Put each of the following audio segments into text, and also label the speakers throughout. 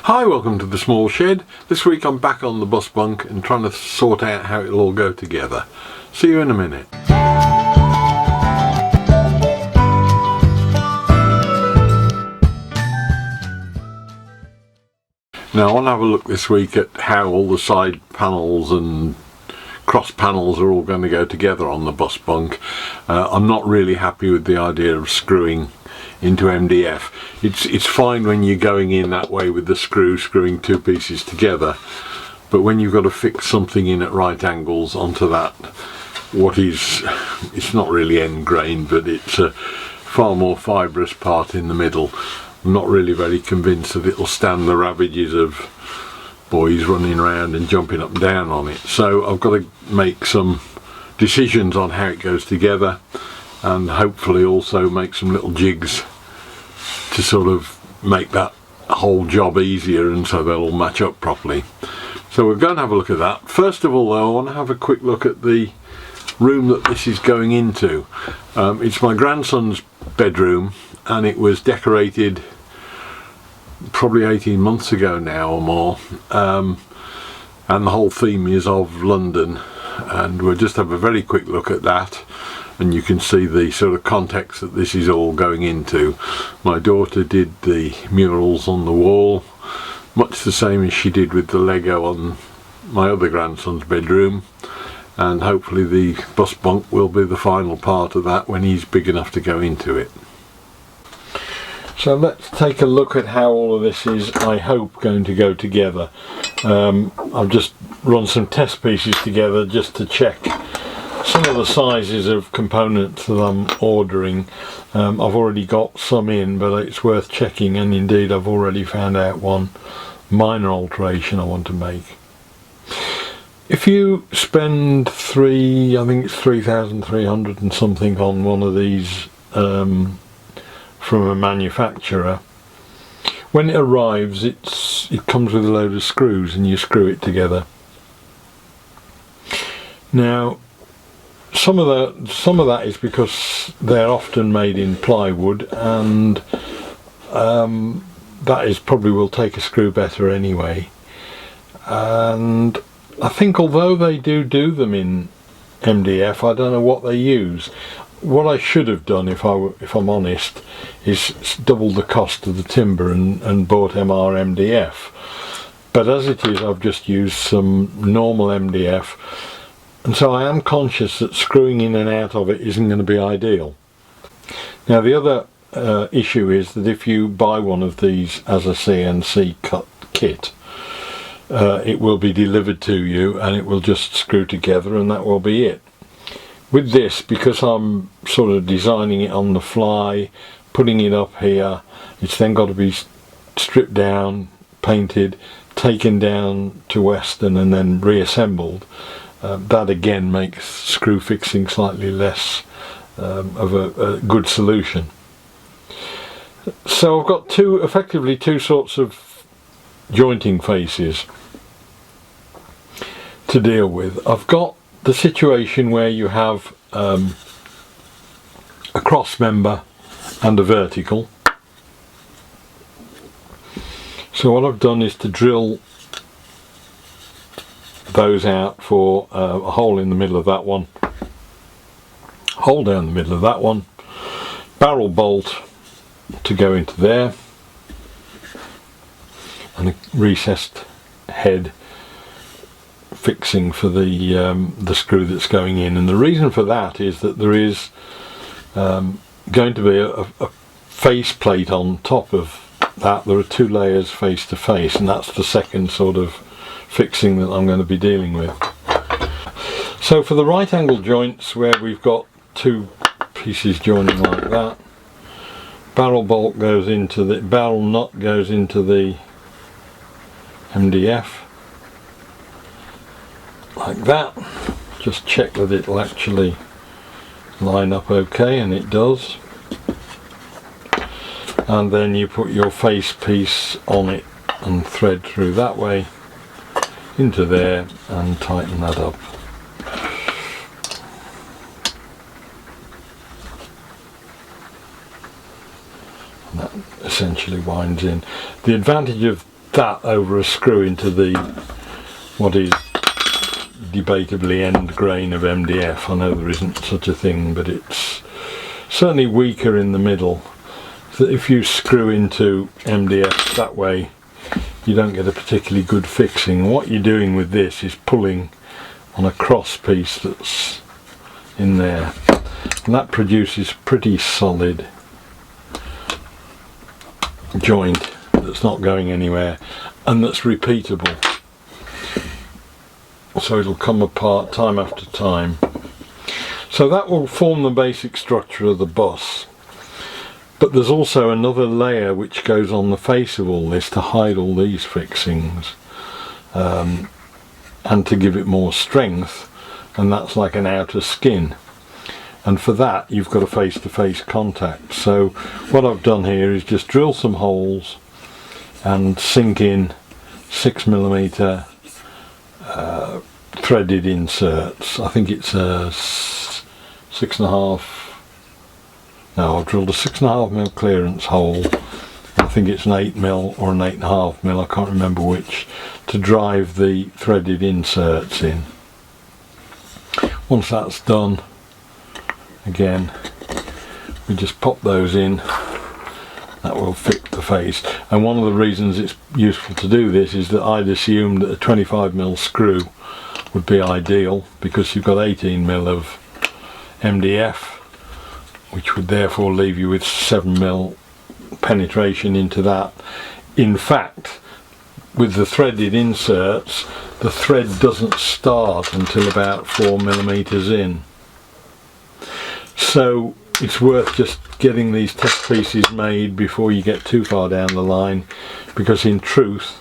Speaker 1: Hi, welcome to the small shed. This week I'm back on the bus bunk and trying to sort out how it'll all go together. See you in a minute. Now I want to have a look this week at how all the side panels and cross panels are all going to go together on the bus bunk. I'm not really happy with the idea of screwing into MDF. It's fine when you're going in that way with the screwing two pieces together, but when you've got to fix something in at right angles onto that, it's not really end grain, but it's a far more fibrous part in the middle. I'm not really very convinced that it'll stand the ravages of boys running around and jumping up and down on it. So I've got to make some decisions on how it goes together, and hopefully also make some little jigs to sort of make that whole job easier, and so they'll all match up properly. So we're going to have a look at that. First of all though, I want to have a quick look at the room that this is going into. It's my grandson's bedroom, and it was decorated probably 18 months ago now or more, and the whole theme is of London, and we'll just have a very quick look at that, and you can see the sort of context that this is all going into. My daughter did the murals on the wall, much the same as she did with the Lego on my other grandson's bedroom, and hopefully the bus bunk will be the final part of that when he's big enough to go into it. So let's take a look at how all of this is, I hope, going to go together. I've just run some test pieces together just to check some of the sizes of components that I'm ordering. I've already got some in, but it's worth checking, and indeed I've already found out one minor alteration I want to make. If you spend I think it's 3,300 and something on one of these from a manufacturer, when it arrives it comes with a load of screws, and you screw it together. Now some of that is because they're often made in plywood, and that is probably will take a screw better anyway. And I think although they do them in MDF, I don't know what they use. What I should have done, if I'm honest, is double the cost of the timber and bought MR MDF. But as it is, I've just used some normal MDF, and so I am conscious that screwing in and out of it isn't going to be ideal. Now the other issue is that if you buy one of these as a CNC cut kit, it will be delivered to you and it will just screw together, and that will be it. With this, because I'm sort of designing it on the fly, putting it up here, it's then got to be stripped down, painted, taken down to Western and then reassembled. That again makes screw fixing slightly less of a good solution. So I've got effectively two sorts of jointing faces to deal with. I've got the situation where you have a cross member and a vertical. So what I've done is to drill those out for a hole in the middle of that one, hole down the middle of that one, barrel bolt to go into there, and a recessed head fixing for the screw that's going in. And the reason for that is that there is going to be a face plate on top of that. There are two layers face to face, and that's the second sort of fixing that I'm going to be dealing with. So for the right angle joints, where we've got two pieces joining like that, barrel bolt goes into the barrel nut goes into the MDF like that. Just check that it'll actually line up okay, and it does. And then you put your face piece on it and thread through that way into there and tighten that up. And that essentially winds in. The advantage of that over a screw into the what is debatably end grain of MDF. I know there isn't such a thing, but it's certainly weaker in the middle. So if you screw into MDF that way, you don't get a particularly good fixing. What you're doing with this is pulling on a cross piece that's in there, and that produces pretty solid joint that's not going anywhere and that's repeatable, so it'll come apart time after time. So that will form the basic structure of the bus, but there's also another layer which goes on the face of all this to hide all these fixings, and to give it more strength, and that's like an outer skin, and for that you've got a face-to-face contact. So what I've done here is just drill some holes and sink in 6mm threaded inserts. I think it's a 6.5, no, I've drilled a 6.5mm clearance hole. I think it's an 8mm or an 8.5mm, I can't remember which, to drive the threaded inserts in. Once that's done, again, we just pop those in. That will fit the face. And one of the reasons it's useful to do this is that I'd assumed that a 25mm screw would be ideal, because you've got 18mm of MDF, which would therefore leave you with 7mm penetration into that. In fact, with the threaded inserts, the thread doesn't start until about 4mm in. So it's worth just getting these test pieces made before you get too far down the line, because in truth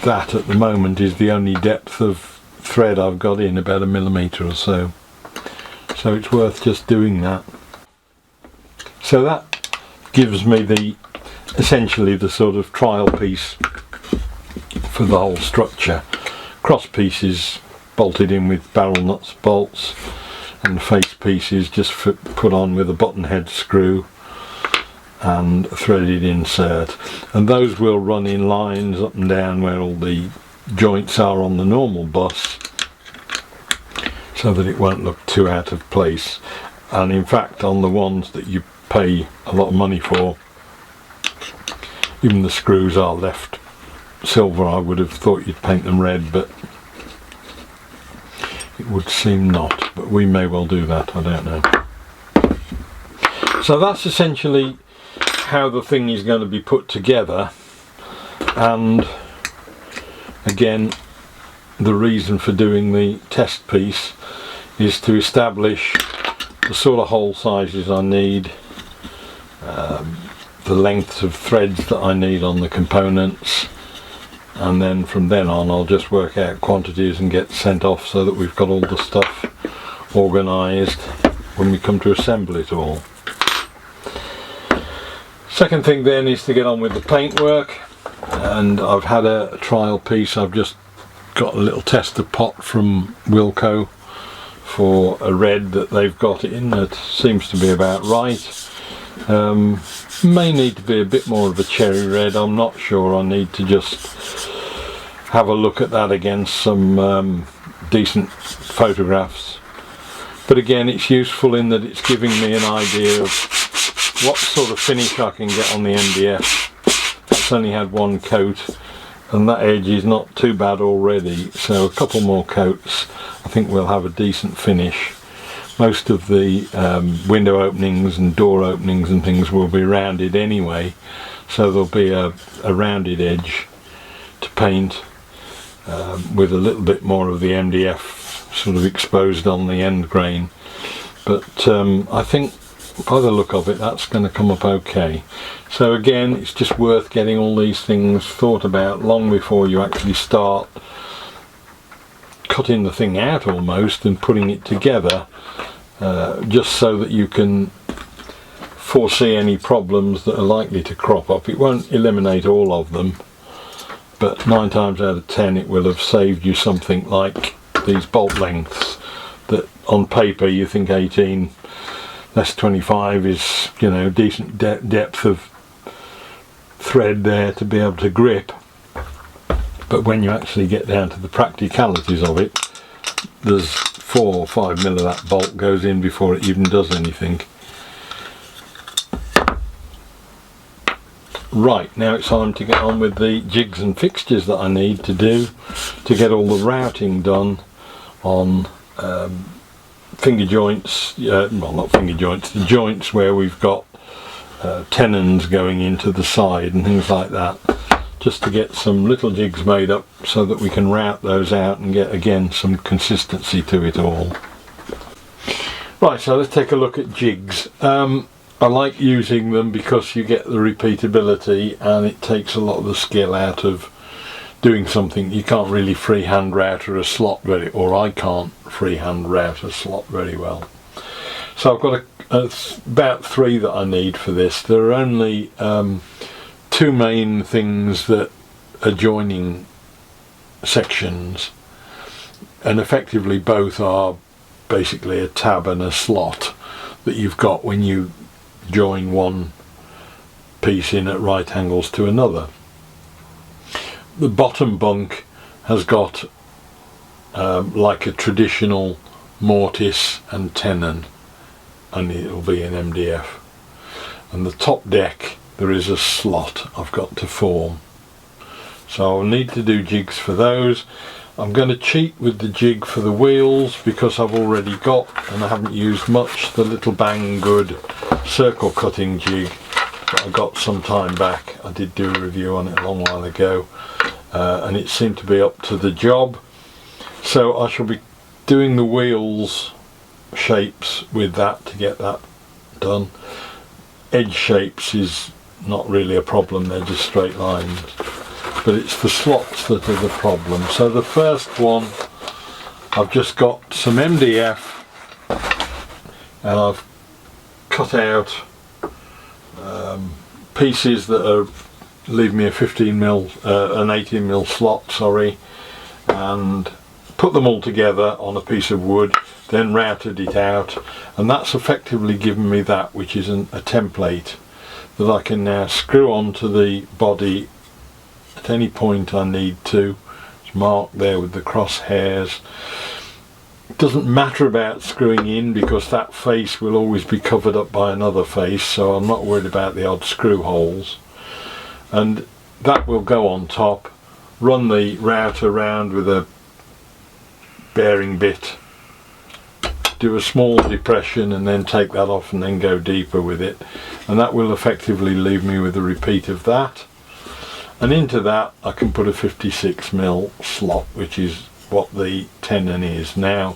Speaker 1: that at the moment is the only depth of thread I've got in, about 1mm or so. So it's worth just doing that. So that gives me essentially the sort of trial piece for the whole structure. Cross pieces bolted in with barrel nuts bolts, and face pieces just put on with a button head screw and a threaded insert, and those will run in lines up and down where all the joints are on the normal bus, so that it won't look too out of place. And in fact, on the ones that you pay a lot of money for, even the screws are left silver. I would have thought you'd paint them red, but it would seem not, but we may well do that, I don't know. So that's essentially how the thing is going to be put together, and again, the reason for doing the test piece is to establish the sort of hole sizes I need, the lengths of threads that I need on the components, and then from then on I'll just work out quantities and get sent off, so that we've got all the stuff organised when we come to assemble it all. Second thing then is to get on with the paintwork, and I've had a trial piece. I've just got a little tester pot from Wilco for a red that they've got in that seems to be about right. May need to be a bit more of a cherry red, I'm not sure. I need to just have a look at that against some decent photographs, but again, it's useful in that it's giving me an idea of what sort of finish I can get on the MDF. That's only had one coat, and that edge is not too bad already, so a couple more coats I think we'll have a decent finish. Most of the window openings and door openings and things will be rounded anyway, so there'll be a rounded edge to paint, with a little bit more of the MDF sort of exposed on the end grain, but I think by the look of it that's going to come up okay. So again, it's just worth getting all these things thought about long before you actually start cutting the thing out almost and putting it together, just so that you can foresee any problems that are likely to crop up. It won't eliminate all of them, but 9 times out of 10 it will have saved you something like these bolt lengths that on paper you think 18 less 25 is, you know, decent depth of thread there to be able to grip, but when you actually get down to the practicalities of it, there's 4 or 5 mil of that bolt goes in before it even does anything. Right, now it's time to get on with the jigs and fixtures that I need to do to get all the routing done on finger joints, well, not finger joints, the joints where we've got tenons going into the side and things like that, just to get some little jigs made up so that we can route those out and get again some consistency to it all. Right, so let's take a look at jigs. I like using them because you get the repeatability and it takes a lot of the skill out of doing something. You can't really freehand router a slot very, or I can't freehand route a slot very well. So I've got about 3 that I need for this. There are only 2 main things that are joining sections, and effectively both are basically a tab and a slot that you've got when you join one piece in at right angles to another. The bottom bunk has got like a traditional mortise and tenon, and it'll be an MDF, and the top deck there is a slot I've got to form, so I'll need to do jigs for those. I'm going to cheat with the jig for the wheels because I've already got, and I haven't used much, the little Bang Good circle cutting jig that I got some time back. I did do a review on it a long while ago, and it seemed to be up to the job, so I shall be doing the wheels shapes with that to get that done. Edge shapes is not really a problem, they're just straight lines, but it's the slots that are the problem. So the first one, I've just got some MDF and I've cut out pieces that are leave me a 15mm, an 18mm slot, sorry, and put them all together on a piece of wood, then routed it out, and that's effectively given me that, which is a template that I can now screw onto the body at any point I need to. It's marked there with the crosshairs. It doesn't matter about screwing in because that face will always be covered up by another face, so I'm not worried about the odd screw holes. And that will go on top. Run the router around with a bearing bit, do a small depression and then take that off and then go deeper with it, and that will effectively leave me with a repeat of that. And into that I can put a 56mm slot, which is what the tenon is. Now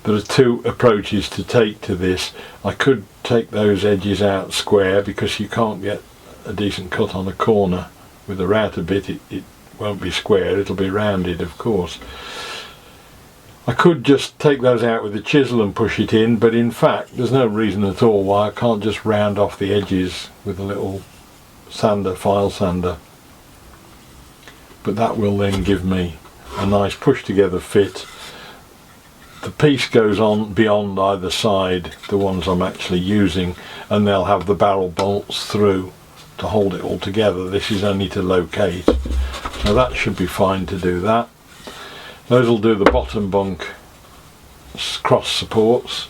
Speaker 1: there are 2 approaches to take to this. I could take those edges out square because you can't get a decent cut on a corner with a router bit. It won't be square, it'll be rounded of course. I could just take those out with a chisel and push it in, but in fact there's no reason at all why I can't just round off the edges with a little sander, file sander. But that will then give me a nice push together fit. The piece goes on beyond either side, the ones I'm actually using, and they'll have the barrel bolts through to hold it all together. This is only to locate, so that should be fine to do that. Those will do the bottom bunk cross supports,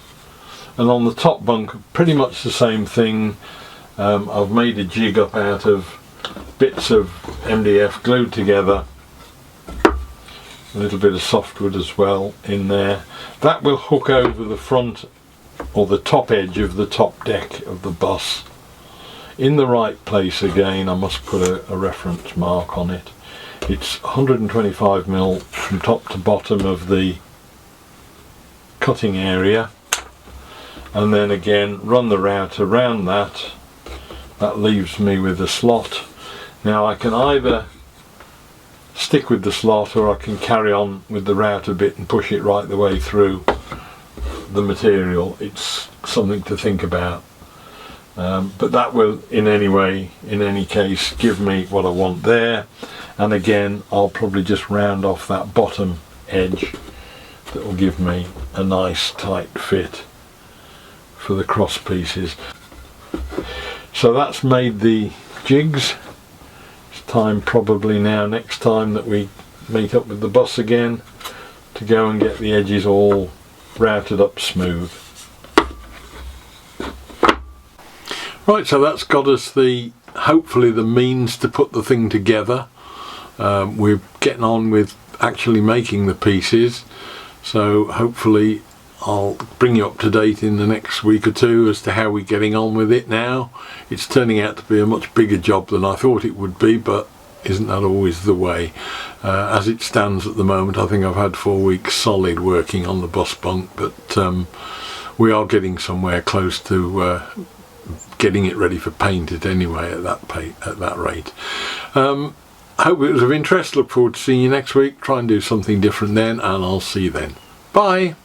Speaker 1: and on the top bunk pretty much the same thing. I've made a jig up out of bits of MDF glued together, a little bit of softwood as well in there. That will hook over the front or the top edge of the top deck of the bus in the right place. Again, I must put a reference mark on it. It's 125mm from top to bottom of the cutting area, and then again run the router around that. That leaves me with a slot. Now I can either stick with the slot or I can carry on with the router bit and push it right the way through the material. It's something to think about, but that will in any case give me what I want there. And again I'll probably just round off that bottom edge that will give me a nice tight fit for the cross pieces. So that's made the jigs. time probably now, next time that we meet up with the bus again, to go and get the edges all routed up smooth. Right, so that's got us hopefully the means to put the thing together. We're getting on with actually making the pieces, so hopefully I'll bring you up to date in the next week or two as to how we're getting on with it now. It's turning out to be a much bigger job than I thought it would be, but isn't that always the way? As it stands at the moment, I think I've had 4 weeks solid working on the bus bunk, but we are getting somewhere close to getting it ready for painted anyway at that rate. Hope it was of interest. Look forward to seeing you next week. Try and do something different then, and I'll see you then. Bye.